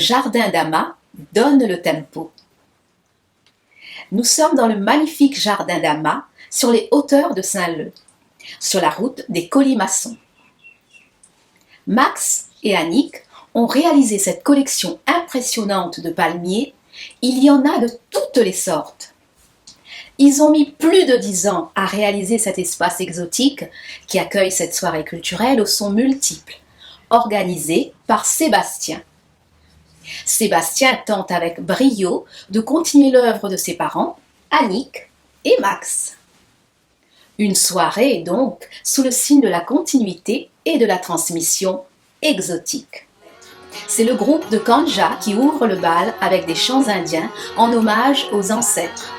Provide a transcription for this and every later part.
jardin d'Ama donne le tempo. Nous sommes dans le magnifique jardin d'Ama, sur les hauteurs de Saint-Leu, sur la route des Colimaçons. Max et Annick ont réalisé cette collection impressionnante de palmiers. Il y en a de toutes les sortes. Ils ont mis plus de 10 ans à réaliser cet espace exotique qui accueille cette soirée culturelle aux sons multiples, organisée par Sébastien. Sébastien tente avec brio de continuer l'œuvre de ses parents, Annick et Max. Une soirée donc sous le signe de la continuité et de la transmission exotique. C'est le groupe de Kanja qui ouvre le bal avec des chants indiens en hommage aux ancêtres.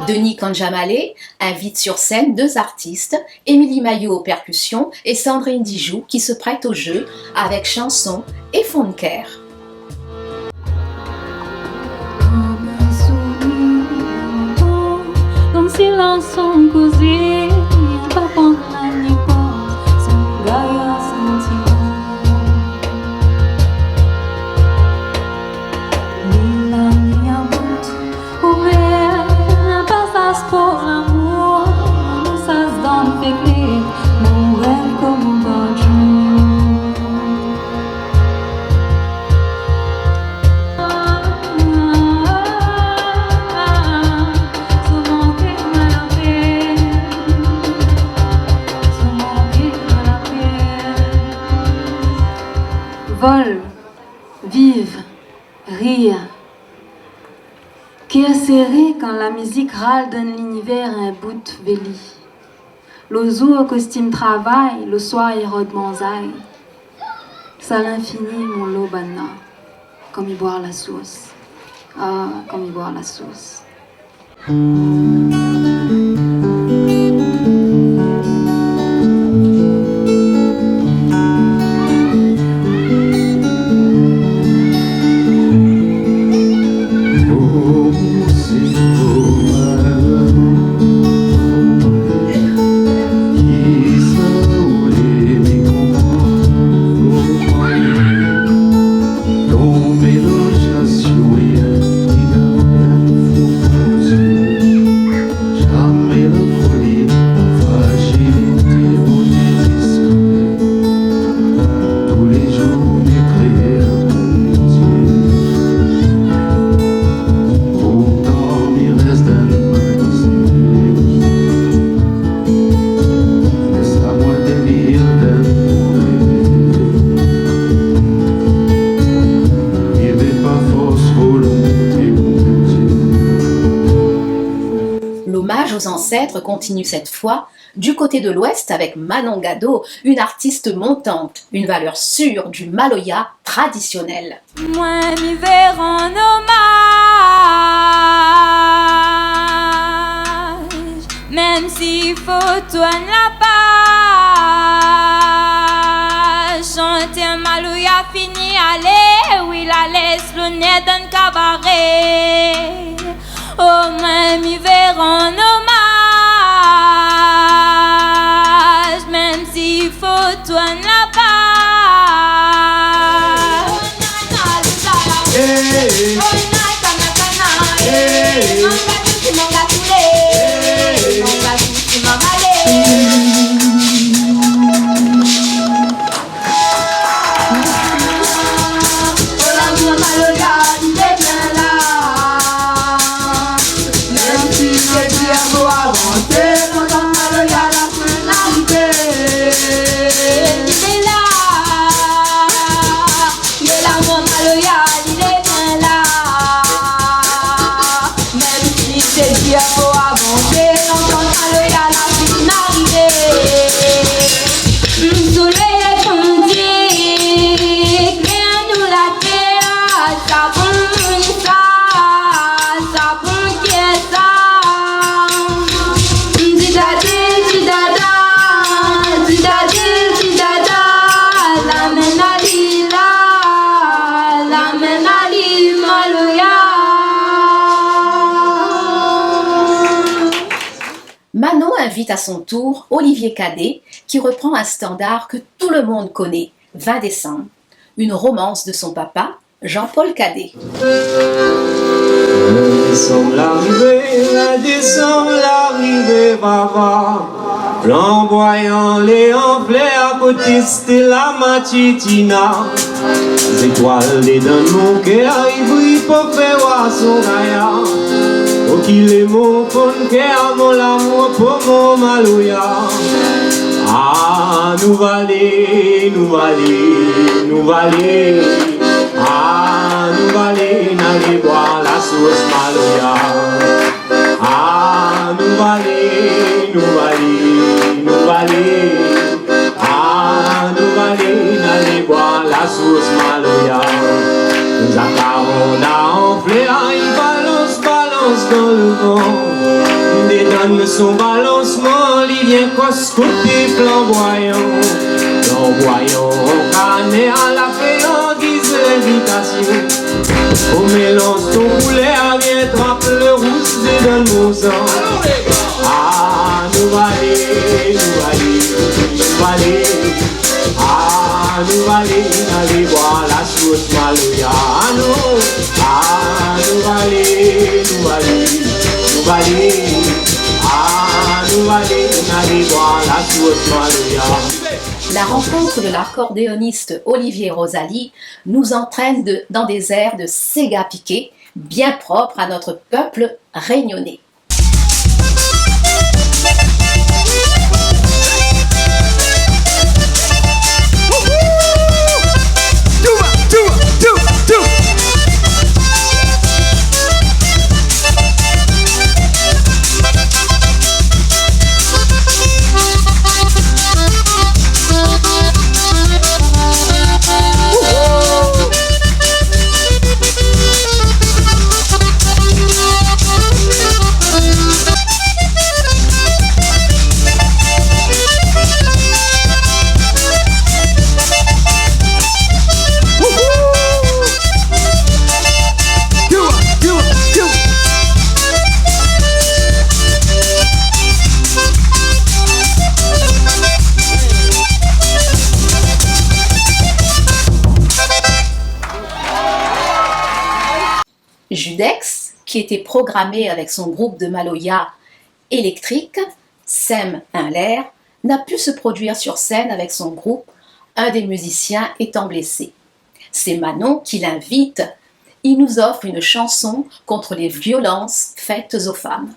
Denis Kanjamalé invite sur scène 2 artistes, Émilie Maillot aux percussions et Sandrine Dijoux qui se prêtent au jeu avec chansons et fond de cœur. Vol, vive, rire. Cœur serré quand la musique râle donne l'univers un bout de véli. Le jour au costume travail, le soir il rôde bonsaï. Ça l'infini mon lobana, comme y boire la sauce. Ah, comme y boire la sauce. nos ancêtres continuent cette fois du côté de l'Ouest avec Manon Gado, une artiste montante, une valeur sûre du Maloya traditionnel. Moi, m'y verrai en hommage, même s'il faut tourner la page. Chanter un Maloya fini, allez, oui, la laisse le nez d'un cabaret. Oh, moi, m'y verrai en hommage, même s'il faut tourner la page. Manon invite à son tour Olivier Cadet, qui reprend un standard que tout le monde connaît, 20 décembre, une romance de son papa, Jean-Paul Cadet. 20 décembre l'arrivée, papa, flamboyant, les enflés à côté, c'était la matitina. Les étoiles des dans mon cœur, ils brillent pour faire voir son gaillard. Oh, qu'il est mon bon cœur, mon amour pour mon Maloya. Ah, nous valer, nous valer, nous valer. Ah, nous valer, n'allez boire la sauce Maloya. Ah, nous valer, nous valer, nous valer. Ah, nous valer, n'allez boire la sauce Maloya. Nous accarons la enflée, il balance, balance dans le vent. Des dames son balancement, il vient côté flamboyant. Flamboyant, canet à la féandise l'invitation. Au mélange ton poulet, vient trapper le rousse des dans mon sang. Ah, nous valer, nous valer, nous valer. Ah, nous valer, n'allez boire la sauce Maloya. Ah, nous valer, nous valer, nous valer. Ah, nous valer, n'allez boire la sauce Maloya. La rencontre de l'accordéoniste Olivier Rosalie nous entraîne dans des airs de Sega Piqué, bien propres à notre peuple réunionnais. Judex, qui était programmé avec son groupe de Maloya électrique, Sem Inler, n'a pu se produire sur scène avec son groupe, un des musiciens étant blessé. C'est Manon qui l'invite. Il nous offre une chanson contre les violences faites aux femmes.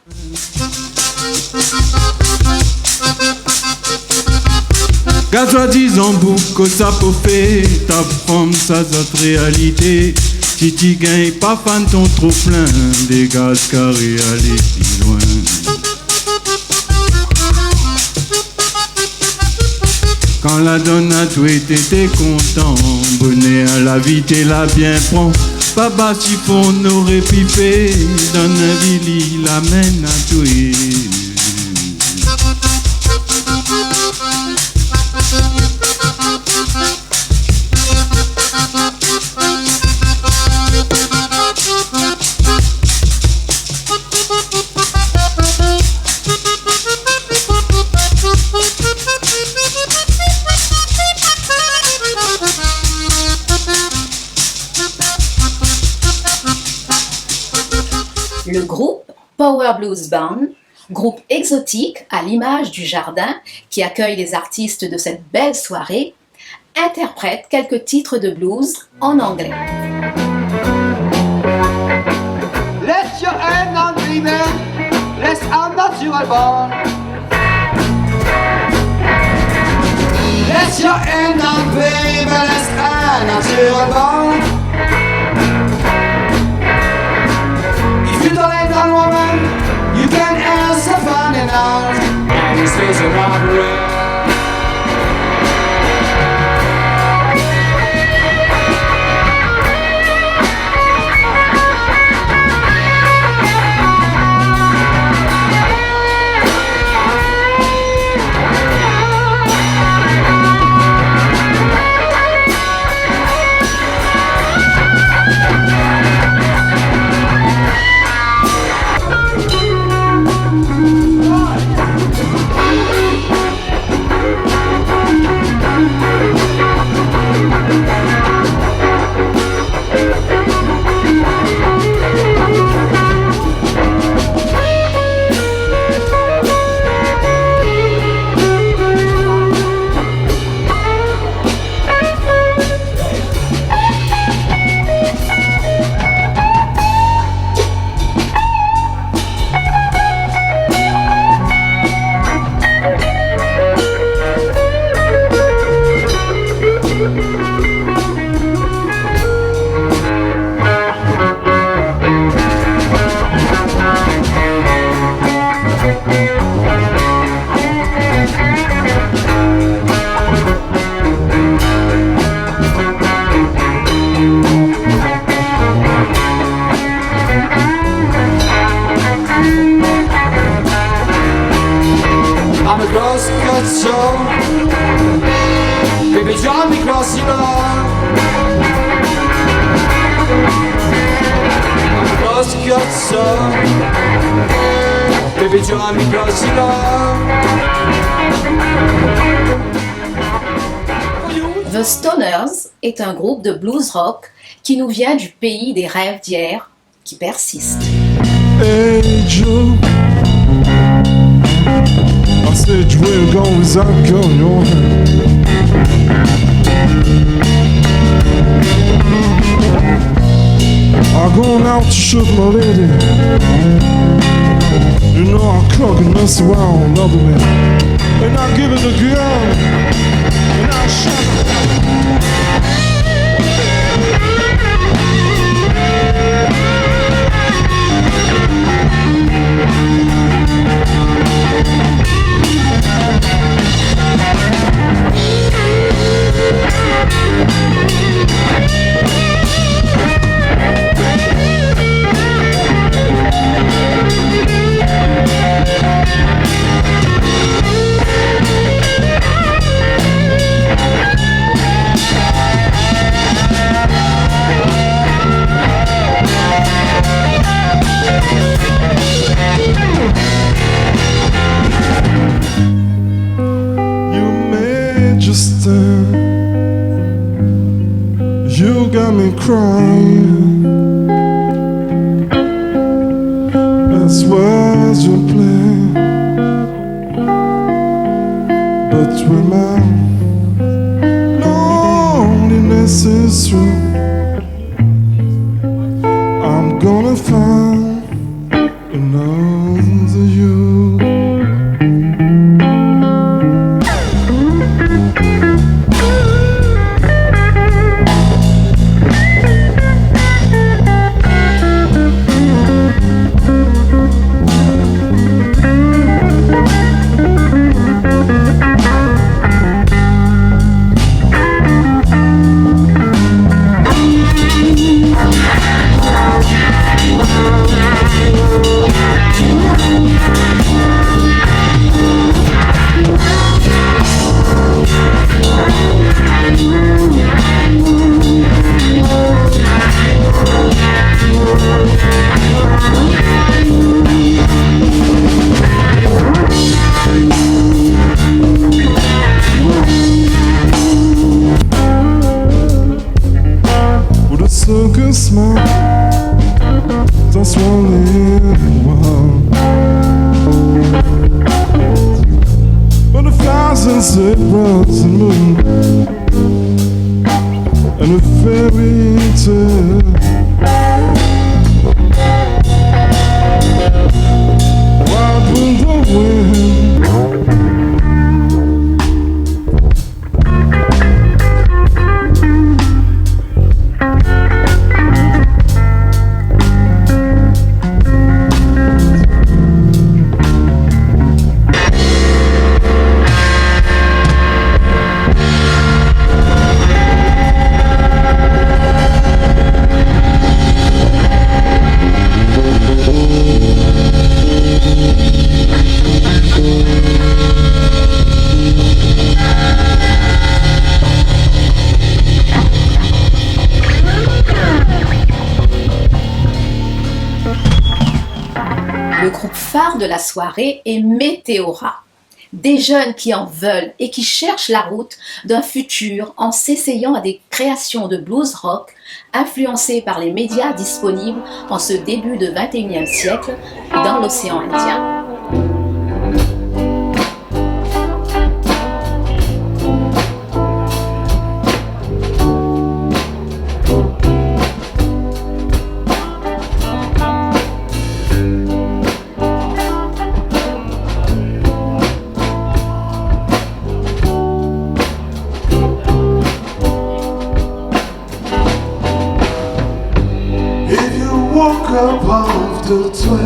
Gazwa disant beaucoup ça peut faire ta femme ça notre réalité. Si tu gagnes pas fan ton trop plein des gaz carré aller plus loin. Quand la donne a tout été, t'es content. Bonnet à la vie, t'es là bien prend. Papa chiffon n'aurait pipé. Donne un Billy, la mène à tout. Le groupe Power Blues Band, groupe exotique à l'image du jardin qui accueille les artistes de cette belle soirée, interprète quelques titres de blues en anglais. Let your hand on dreaming, let's unnatural born. Let your hand on dreaming, let's unnatural born. If you don't let one woman, you can answer finding out. And he says a robbery. The Stoners est un groupe de blues rock qui nous vient du pays des rêves d'hier qui persistent. Hey Joe, I said you ain't gone without gun, your hand. I'm going out to shoot my lady. You know I'm cooking this around another man. And I give it a gun, and I shot it. You got me crying. That's words you play. But when my loneliness is through, I'm gonna find another you. just one little while. But a thousand zebras and moon and a fairy tale. Wild wind of wind. Le groupe phare de la soirée est Météora. Des jeunes qui en veulent et qui cherchent la route d'un futur en s'essayant à des créations de blues rock influencées par les médias disponibles en ce début de 21e siècle dans l'océan Indien. Woke up after 12.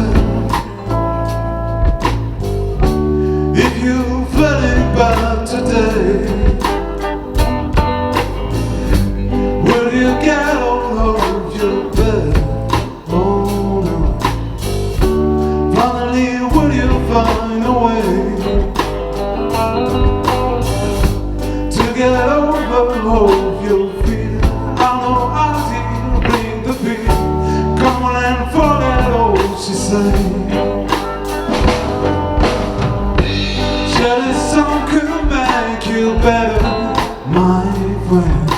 If you feeling bad today, will you get out of your bed? Oh no. Finally, will you find a way to get over how you feel? I know I'll bring the peace. Come on and forget all she said. Surely some could make you better, my friend.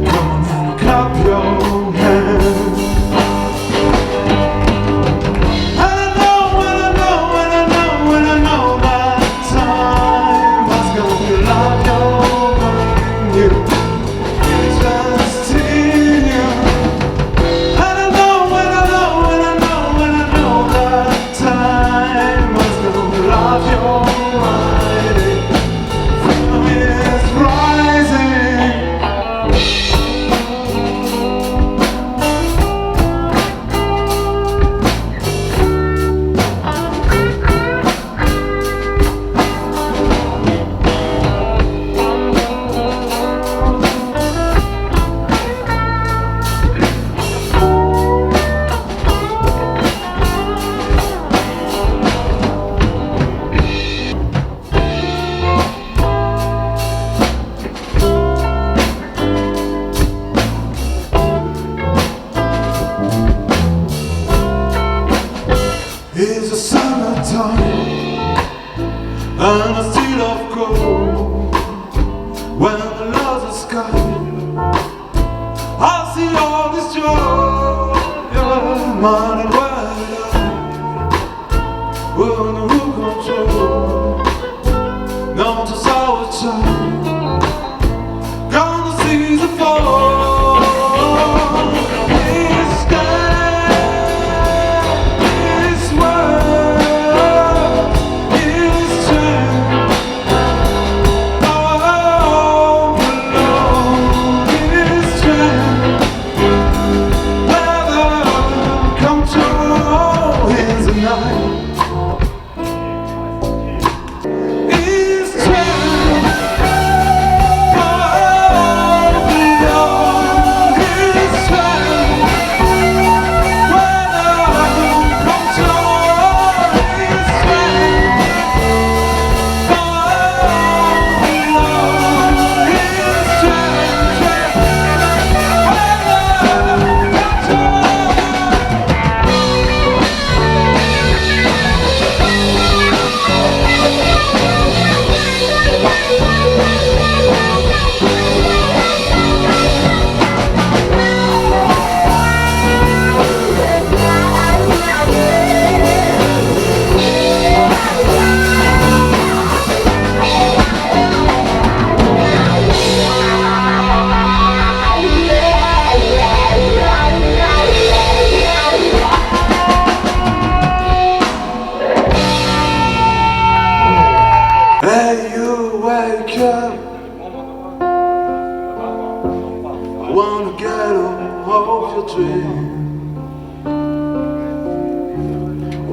Come on and clap your hands. And I know that time has gonna be like your you. Just in you. It's a summertime and a sea of gold. When the love's the sky, I see all this joy. Yeah, mine and wide eye. Will know who control? Not to sour child. Gonna see the fall. Come to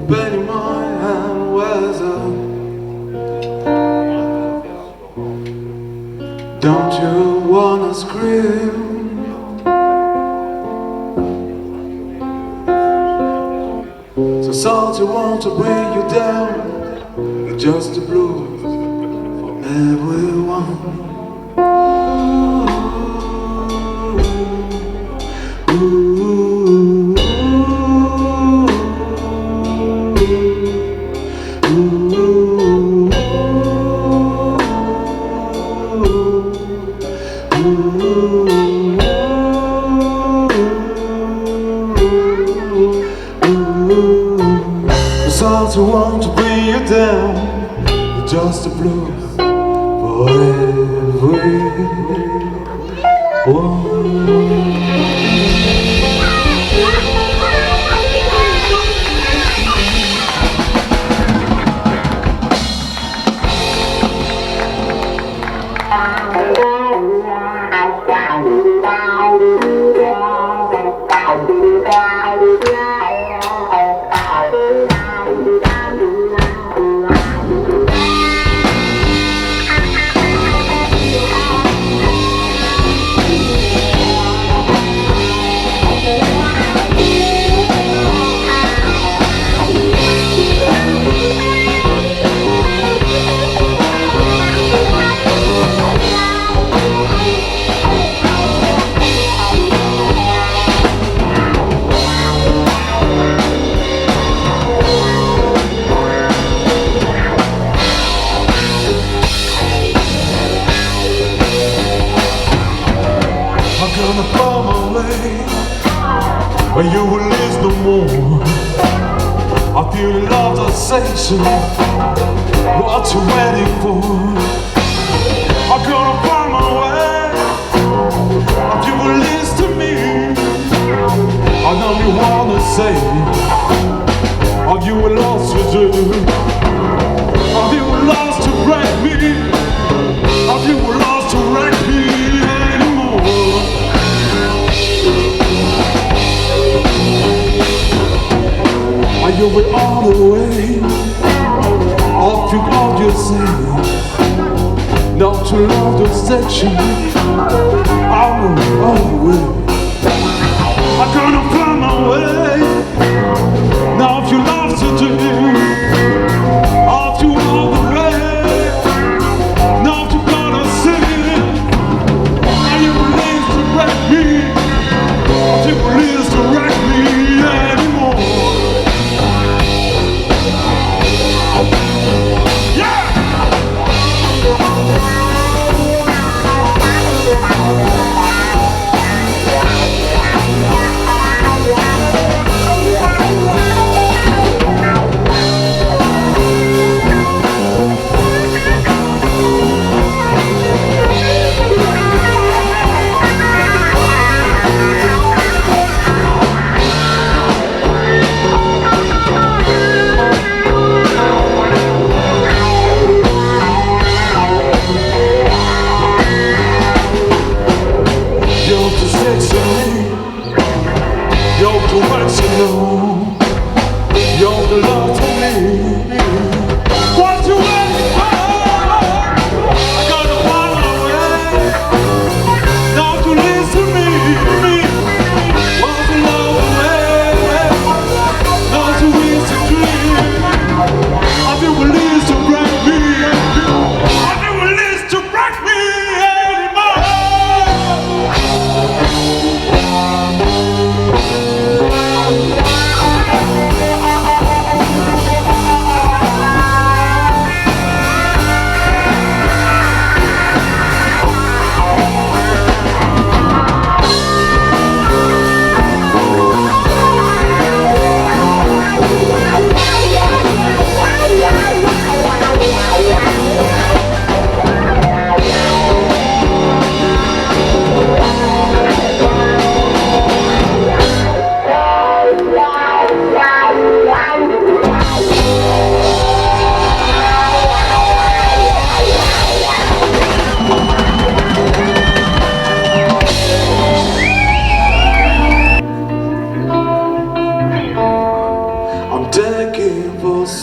Benny Moynihan weather. Don't you wanna scream? So salty want to bring you down, just the blues for everyone. Salty want to bring you down, just the blues for everyone. When you will lose no more, I feel the love sensation. What you waiting for? I'm gonna find my way. If you will listen to me, I know you wanna say, or you will lost to do, or you will lost to break me, or you will lost to wreck me anymore. Are you with all the way? Off you all you say, not to love the section. I'm on the way. I'm gonna find my way. Now if you love to do, off you all the way. Now if you gonna sing, are you willing to wreck me? Are you willing to wreck me anymore? You're the love to me. What you waiting for? I gotta find my way. Now to listen to me. Want to love away. Not to waste a dream. I feel released to break me. I feel released to break me anymore.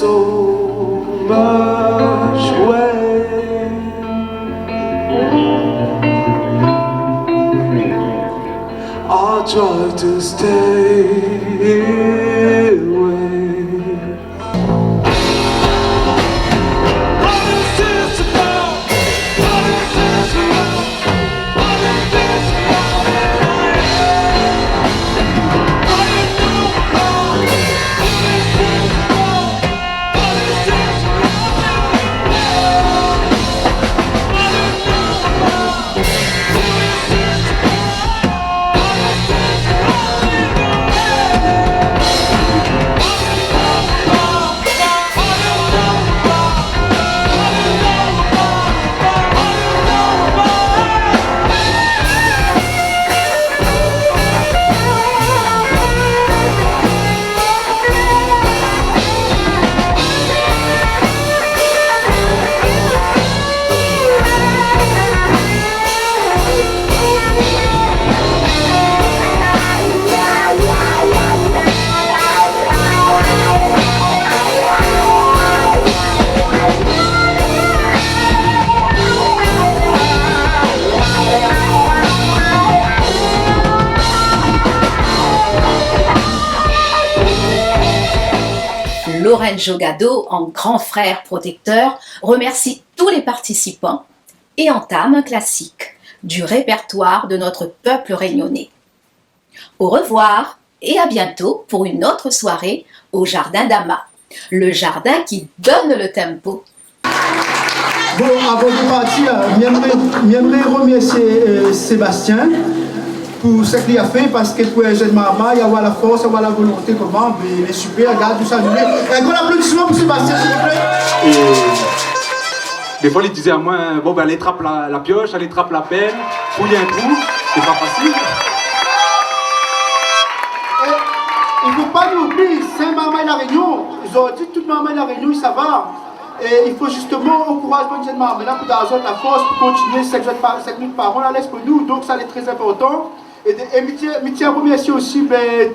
so much way. I'll try to stay away. What is this about? What is this about? What is this about? What is this about? What is this about? What is this about? What is this about? Who is this Lorenzo Gado, en grand frère protecteur, remercie tous les participants et entame un classique du répertoire de notre peuple réunionnais. Au revoir et à bientôt pour une autre soirée au Jardin d'Ama, le jardin qui donne le tempo. Bon, avant de partir, j'aimerais remercier Sébastien pour ce qu'il a fait parce que pour les jeunes mamans, il y a la force, il y a la volonté, comment, il est super, regarde tout ça. Un grand applaudissement pour Sébastien, s'il vous plaît. Et des fois, il disait à moi, bon, ben, allez, trappe la pioche, allez, trappe la pelle, fouille un trou, c'est pas facile. Il ne faut pas nous oublier, Saint-Maman et la Réunion, ils ont dit toute maman et la Réunion, ça va. Et il faut justement encourager les jeunes mamans pour donner la force pour continuer 5 minutes par an, la laisse pour nous, donc ça c'est très important. Et je tiens à remercier aussi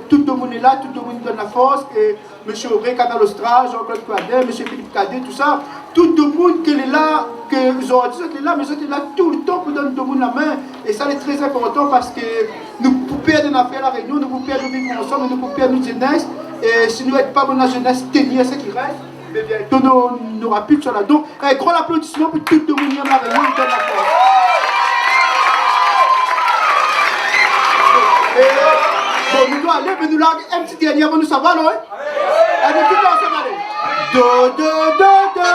tout le monde est là, tout le monde donne la force, et M. Auré, Canal Ostra, Jean-Claude Cadet, M. Philippe Cadet, tout ça, tout le monde qui est là, que ils ont dit là, mais ils sont là tout le temps pour donner tout le monde la main, et ça c'est très important parce que nous pouvons perdre une affaire à la Réunion, nous pouvons perdre vivre ensemble, nous pouvons perdre notre jeunesse, et si nous n'êtes pas dans la jeunesse, tenir ce qui reste, mais bientôt nous n'aura plus que cela. Donc, un grand applaudissement pour tout le monde qui est la Réunion, qui donne la force. Bon, nous devons aller, mais nous larguer un petit dernier avant de nous savoir, non? Allez, tout le monde, ça va aller. Do, do, do, do,